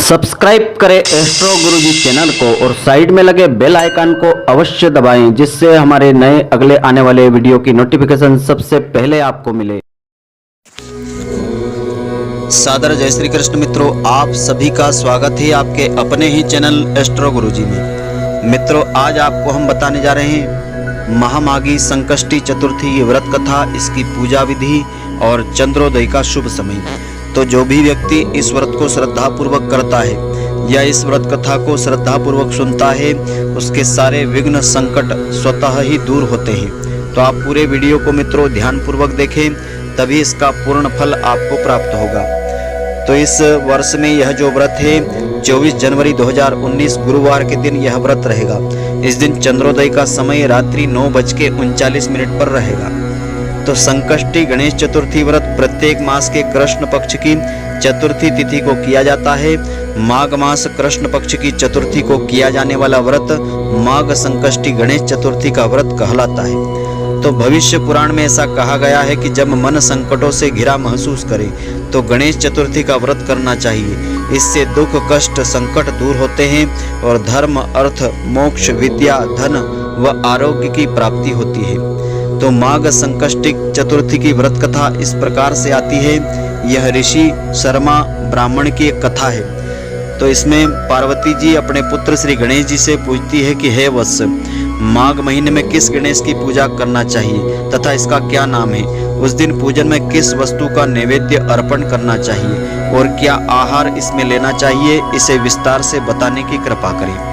Subscribe करें astro गुरुजी channel को और साइड में लगे बेल आइकन को अवश्य दबाएं, जिससे हमारे नए अगले आने वाले वीडियो की नोटिफिकेशन सबसे पहले आपको मिले। सादर जय श्री कृष्ण मित्रों, आप सभी का स्वागत है आपके अपने ही चैनल एस्ट्रो गुरुजी में। मित्रों, आज आपको हम बताने जा रहे हैं महामाघी संकष्टी चतुर्थी की व्रत कथा, इसकी पूजा विधि और चंद्रोदय का शुभ समय। तो जो भी व्यक्ति इस व्रत को श्रद्धापूर्वक करता है या इस व्रत कथा को श्रद्धापूर्वक सुनता है, उसके सारे विघ्न संकट स्वतः ही दूर होते हैं। तो आप पूरे वीडियो को मित्रों ध्यानपूर्वक देखें, तभी इसका पूर्ण फल आपको प्राप्त होगा। तो इस वर्ष में यह जो व्रत है 24 जनवरी 2019 गुरुवार के दिन यह व्रत रहेगा। इस दिन चंद्रोदय का समय रात्रि 9:39 पर रहेगा। तो संकष्टी गणेश चतुर्थी व्रत प्रत्येक मास के कृष्ण पक्ष की चतुर्थी तिथि को किया जाता है। माघ मास कृष्ण पक्ष की चतुर्थी को किया जाने वाला व्रत माघ संकष्टी गणेश चतुर्थी का व्रत कहलाता है। तो भविष्य पुराण में ऐसा कहा गया है कि जब मन संकटों से घिरा महसूस करे तो गणेश चतुर्थी का व्रत करना चाहिए। इससे दुख कष्ट संकट दूर होते हैं और धर्म अर्थ मोक्ष विद्या धन व आरोग्य की प्राप्ति होती है। तो माघ संकष्टी चतुर्थी की व्रत कथा इस प्रकार से आती है। यह ऋषि शर्मा ब्राह्मण की एक कथा है। तो इसमें पार्वती जी अपने पुत्र श्री गणेश जी से पूछती है कि हे वत्स, माघ महीने में किस गणेश की पूजा करना चाहिए तथा इसका क्या नाम है। उस दिन पूजन में किस वस्तु का नैवेद्य अर्पण करना चाहिए और क्या आहार इसमें लेना चाहिए, इसे विस्तार से बताने की कृपा करें।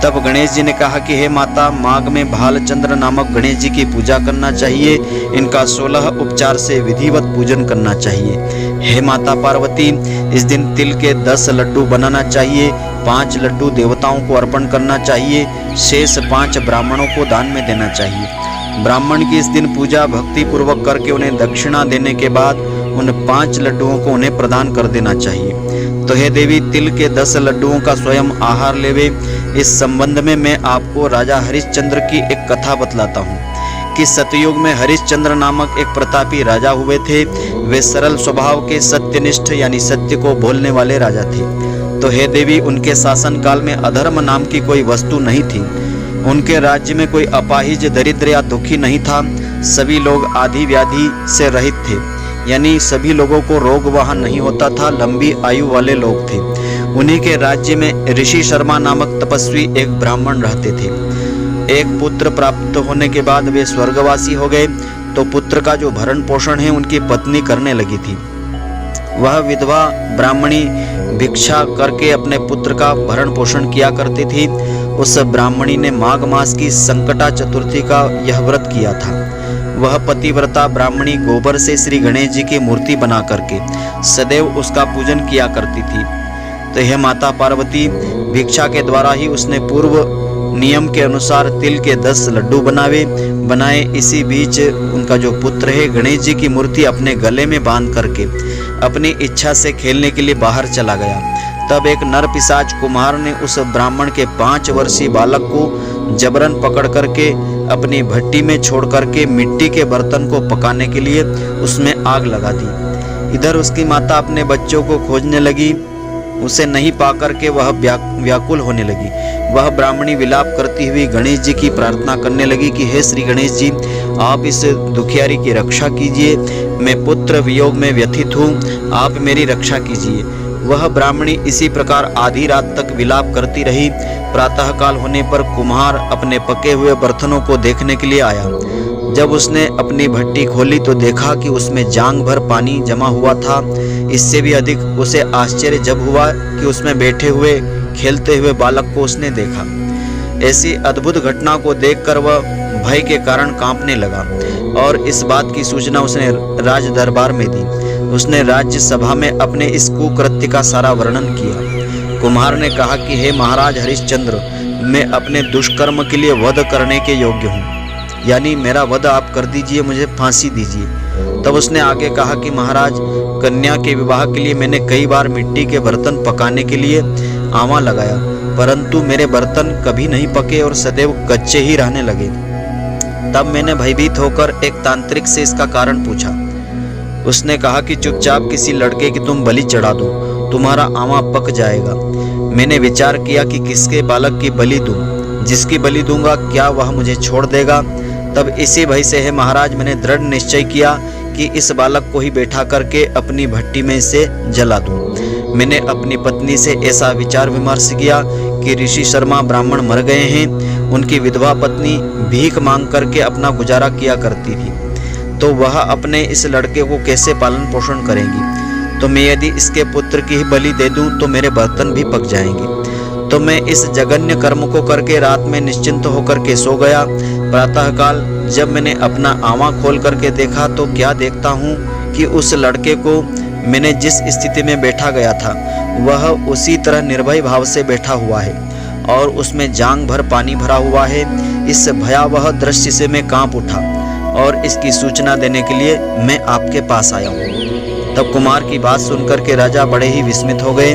तब गणेश जी ने कहा कि हे माता, माघ में भालचंद्र नामक गणेश जी की पूजा करना चाहिए। इनका 16 उपचार से विधिवत पूजन करना चाहिए। हे माता पार्वती, इस दिन तिल के 10 लड्डू बनाना चाहिए। 5 लड्डू देवताओं को अर्पण करना चाहिए। शेष 5 ब्राह्मणों को दान में देना चाहिए। ब्राह्मण की इस दिन पूजा भक्ति पूर्वक करके उन्हें दक्षिणा देने के बाद उन 5 लड्डुओं को उन्हें प्रदान कर देना चाहिए। तो हे देवी, तिल के 10 लड्डुओं का स्वयं आहार लेवे। इस संबंध में मैं आपको राजा हरिश्चंद्र की एक कथा बतलाता हूँ कि सतयुग में हरिश्चंद्र नामक एक प्रतापी राजा हुए थे। वे सरल स्वभाव के सत्यनिष्ठ यानी सत्य को बोलने वाले राजा थे। तो हे देवी, उनके शासन काल में अधर्म नाम की कोई वस्तु नहीं थी। उनके राज्य में कोई अपाहिज दरिद्र या दुखी नहीं था। सभी लोग आदि व्याधि से रहित थे, यानी सभी लोगों को रोग वहां नहीं होता था। लंबी आयु वाले लोग थे। उन्हीं के राज्य में ऋषि शर्मा नामक तपस्वी एक ब्राह्मण रहते थे। एक पुत्र प्राप्त होने के बाद वे स्वर्गवासी हो गए। तो पुत्र का जो भरण पोषण है उनकी पत्नी करने लगी थी। वह विधवा ब्राह्मणी भिक्षा करके अपने पुत्र का भरण पोषण किया करती थी। उस ब्राह्मणी ने माघ मास की संकटा चतुर्थी का यह व्रत किया था। वह पतिव्रता ब्राह्मणी गोबर से श्री गणेश जी की मूर्ति बना करके सदैव उसका पूजन किया करती थी। तो यह माता पार्वती भिक्षा के द्वारा ही उसने पूर्व नियम के अनुसार तिल के 10 लड्डू बनाए। इसी बीच उनका जो पुत्र है गणेश जी की मूर्ति अपने गले में बांध करके अपनी इच्छा से खेलने के लिए बाहर चला गया। तब एक नर पिशाच कुम्हार ने उस ब्राह्मण के 5 वर्षीय बालक को जबरन पकड़ करके अपनी भट्टी में छोड़ करके मिट्टी के बर्तन को पकाने के लिए उसमें आग लगा दी। इधर उसकी माता अपने बच्चों को खोजने लगी। उसे नहीं पाकर के वह व्याकुल होने लगी। वह ब्राह्मणी विलाप करती हुई गणेश जी की प्रार्थना करने लगी कि हे श्री गणेश जी, आप इस दुखियारी की रक्षा कीजिए। मैं पुत्र वियोग में व्यथित हूँ, आप मेरी रक्षा कीजिए। वह ब्राह्मणी इसी प्रकार आधी रात तक विलाप करती रही। प्रातःकाल होने पर कुम्हार अपने पके हुए बर्तनों को देखने के लिए आया। जब उसने अपनी भट्टी खोली तो देखा कि उसमें जांग भर पानी जमा हुआ था। इससे भी अधिक उसे आश्चर्य जब हुआ कि उसमें बैठे हुए खेलते हुए बालक को उसने देखा। ऐसी अद्भुत घटना को देखकर वह भय के कारण कांपने लगा और इस बात की सूचना उसने राज दरबार में दी। उसने राज्य सभा में अपने इस कुकृत्य का सारा वर्णन किया। कुम्हार ने कहा कि हे महाराज हरिश्चंद्र, मैं अपने दुष्कर्म के लिए वध करने के योग्य हूँ, यानी मेरा वध आप कर दीजिए, मुझे फांसी दीजिए। तब उसने आगे कहा कि महाराज, कन्या के विवाह के लिए मैंने कई बार मिट्टी के बर्तन पकाने के लिए आवा लगाया, परंतु मेरे बर्तन कभी नहीं पके और सदैव कच्चे ही रहने लगे। तब मैंने भयभीत होकर एक तांत्रिक से इसका कारण पूछा। उसने कहा कि चुपचाप किसी लड़के की तुम बलि चढ़ा दो तुम्हारा आमा पक जाएगा। मैंने विचार किया कि किसके बालक की बलि दूं, जिसकी बलि दूंगा क्या वह मुझे छोड़ देगा। तब इसी भय से है महाराज मैंने दृढ़ निश्चय किया कि इस बालक को ही बैठा करके अपनी भट्टी में से जला दूं। मैंने अपनी पत्नी से ऐसा विचार विमर्श किया कि ऋषि शर्मा ब्राह्मण मर गए हैं, उनकी विधवा पत्नी भीख मांग करके अपना गुजारा किया करती थी, तो वह अपने इस लड़के को कैसे पालन पोषण करेंगी। तो मैं यदि इसके पुत्र की ही बलि दे दूं तो मेरे बर्तन भी पक जाएंगे। तो मैं इस जघन्य कर्म को करके रात में निश्चिंत होकर के सो गया। प्रातःकाल जब मैंने अपना आँवा खोल करके देखा तो क्या देखता हूँ कि उस लड़के को मैंने जिस स्थिति में बैठा गया था वह उसी तरह निर्भय भाव से बैठा हुआ है और उसमें जांग भर पानी भरा हुआ है। इस भयावह दृश्य से मैं कांप उठा और इसकी सूचना देने के लिए मैं आपके पास आया हूँ। तब कुमार की बात सुनकर के राजा बड़े ही विस्मित हो गए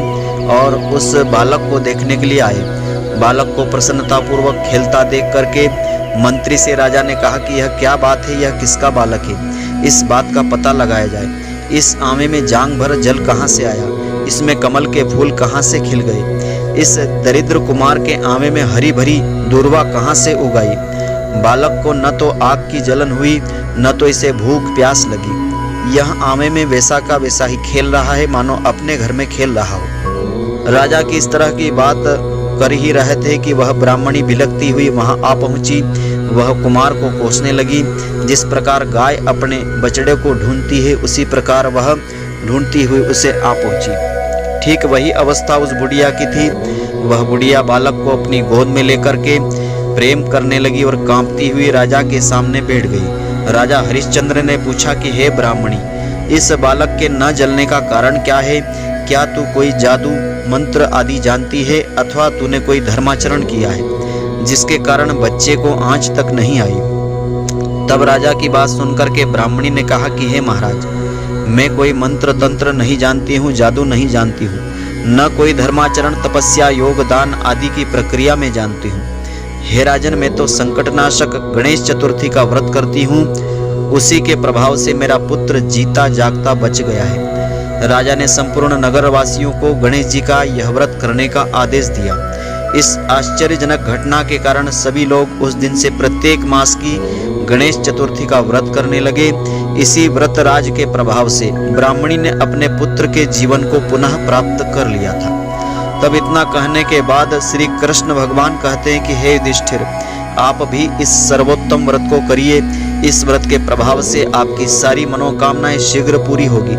और उस बालक को देखने के लिए आए। बालक को प्रसन्नतापूर्वक खेलता देख करके मंत्री से राजा ने कहा कि यह क्या बात है, यह किसका बालक है, इस बात का पता लगाया जाए। इस आमे में जांग भर जल कहाँ से आया, इसमें कमल के फूल कहाँ से खिल गए, इस दरिद्र कुमार के आमे में हरी भरी दूर्वा कहाँ से उगाई। बालक को न तो आग की जलन हुई न तो इसे भूख प्यास लगी। यह आमे में वैसा का वैसा ही खेल रहा है मानो अपने घर में खेल रहा हो। राजा की इस तरह की बात कर ही रहे थे कि वह ब्राह्मणी बिलखती हुई वहां आ पहुंची। वह कुमार को कोसने लगी। जिस प्रकार गाय अपने बछड़े को ढूंढती है उसी प्रकार वह ढूंढती हुई उसे आ पहुंची। ठीक वही अवस्था उस बुढ़िया की थी। वह बुढ़िया बालक को अपनी गोद में लेकर के प्रेम करने लगी और कांपती हुई राजा के सामने बैठ गई। राजा हरिश्चंद्र ने पूछा कि हे ब्राह्मणी, इस बालक के न जलने का कारण क्या है? क्या तू कोई जादू मंत्र आदि जानती है अथवा तूने कोई धर्माचरण किया है जिसके कारण बच्चे को आंच तक नहीं आई? तब राजा की बात सुनकर के ब्राह्मणी ने कहा कि हे महाराज, मैं कोई मंत्र तंत्र नहीं जानती हूँ, जादू नहीं जानती हूँ, न कोई धर्माचरण तपस्या योग दान आदि की प्रक्रिया में जानती हूँ। हे राजन, मैं तो संकटनाशक गणेश चतुर्थी का व्रत करती हूँ, उसी के प्रभाव से मेरा पुत्र जीता जागता बच गया है। राजा ने संपूर्ण नगरवासियों को गणेश जी का यह व्रत करने का आदेश दिया। इस आश्चर्यजनक घटना के कारण सभी लोग उस दिन से प्रत्येक मास की गणेश चतुर्थी का व्रत करने लगे। इसी व्रत राज के प्रभाव से ब्राह्मणी ने अपने पुत्र के जीवन को पुनः प्राप्त कर लिया था। तब इतना कहने के बाद श्री कृष्ण भगवान कहते हैं कि हे युधिष्ठिर, आप भी इस सर्वोत्तम व्रत को करिए। इस व्रत के प्रभाव से आपकी सारी मनोकामनाएं शीघ्र पूरी होगी,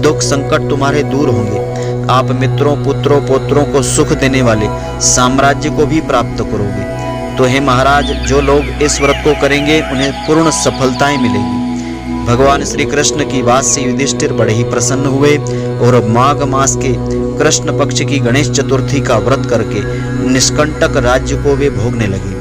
दुख संकट तुम्हारे दूर होंगे, आप मित्रों पुत्रों पौत्रों को सुख देने वाले साम्राज्य को भी प्राप्त करोगे। तो हे महाराज, जो लोग इस व्रत को करेंगे उन्हें पूर्ण सफलताएं मिलेगी। भगवान श्री कृष्ण की बात से युधिष्ठिर बड़े ही प्रसन्न हुए और माघ मास के कृष्ण पक्ष की गणेश चतुर्थी का व्रत करके निष्कंटक राज्य को वे भोगने लगे।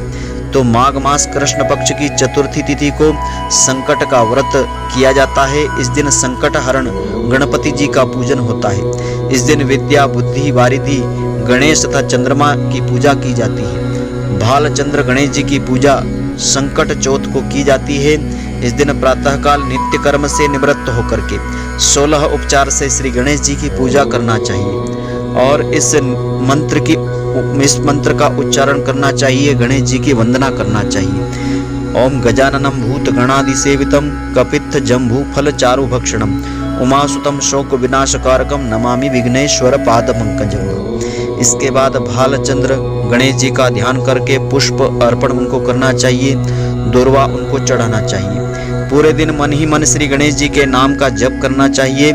तो माघ मास कृष्ण पक्ष की चतुर्थी तिथि को संकट का व्रत किया जाता है। इस दिन संकट हरण गणपति जी का पूजन होता है। इस दिन विद्या बुद्धि वारिधि गणेश तथा चंद्रमा की पूजा की जाती है। भालचंद्र गणेश जी की पूजा संकट चौथ को की जाती है। इस दिन प्रातःकाल नित्य कर्म से निवृत्त होकर के 16 उपचार से श्री गणेश जी की पूजा करना चाहिए और इस मंत्र का उच्चारण करना चाहिए, गणेश जी की वंदना करना चाहिए। ओम गजाननम भूत गणादि सेवितम कपित्थ जम्भू फल चारु भक्षणम उमासुतम शोक विनाशकारकम नमामि विघ्नेश्वर पाद पंकजम। इसके बाद भालचंद्र गणेश जी का ध्यान करके पुष्प अर्पण उनको करना चाहिए, दुर्वा उनको चढ़ाना चाहिए। पूरे दिन मन ही मन श्री गणेश जी के नाम का जप करना चाहिए।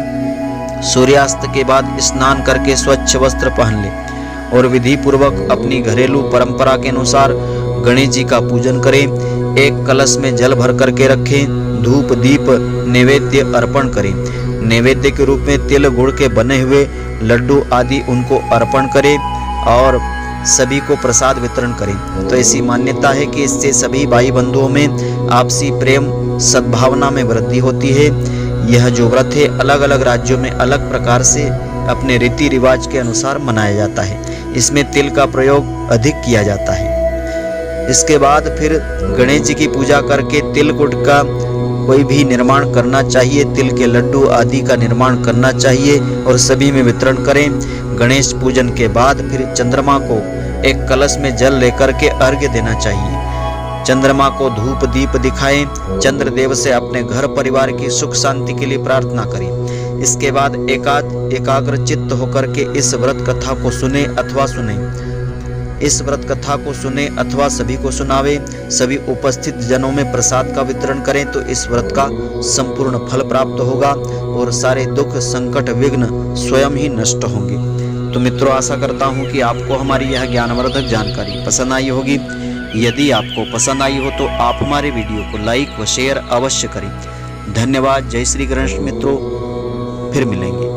सूर्यास्त के बाद स्नान करके स्वच्छ वस्त्र पहन ले और विधि पूर्वक अपनी घरेलू परंपरा के अनुसार गणेश जी का पूजन करें। एक कलश में जल भर करके रखें, धूप दीप नैवेद्य अर्पण करें। नैवेद्य के रूप में तिल गुड़ के बने हुए लड्डू आदि उनको अर्पण करें और सभी को प्रसाद वितरण करें। तो ऐसी मान्यता है कि इससे सभी भाई बंधुओं में आपसी प्रेम सद्भावना में वृद्धि होती है। यह जो व्रत है अलग अलग राज्यों में अलग प्रकार से अपने रीति रिवाज के अनुसार मनाया जाता है। इसमें तिल का प्रयोग अधिक किया जाता है। इसके बाद फिर गणेश जी की पूजा करके तिल गुड़ का कोई भी निर्माण करना चाहिए, तिल के लड्डू आदि का निर्माण करना चाहिए और सभी में वितरण करें। गणेश पूजन के बाद फिर चंद्रमा को एक कलश में जल लेकर के अर्घ्य देना चाहिए। चंद्रमा को धूप दीप दिखाएं। चंद्रदेव से अपने घर परिवार की सुख शांति के लिए प्रार्थना करें। इसके बाद एकाग्र चित्त होकर के इस व्रत कथा को सुने अथवा सुने। इस व्रत कथा को सुने अथवा सभी को सुनावे। सभी उपस्थित जनों में प्रसाद का वितरण करें तो इस व्रत का संपूर्ण फल प्राप्त होगा और सारे दुख संकट विघ्न स्वयं ही नष्ट होंगे। तो मित्रों, आशा करता हूं कि आपको हमारी यह ज्ञानवर्धक जानकारी पसंद आई होगी। यदि आपको पसंद आई हो तो आप हमारे वीडियो को लाइक व शेयर अवश्य करें। धन्यवाद। जय श्री कृष्ण मित्रों, फिर मिलेंगे।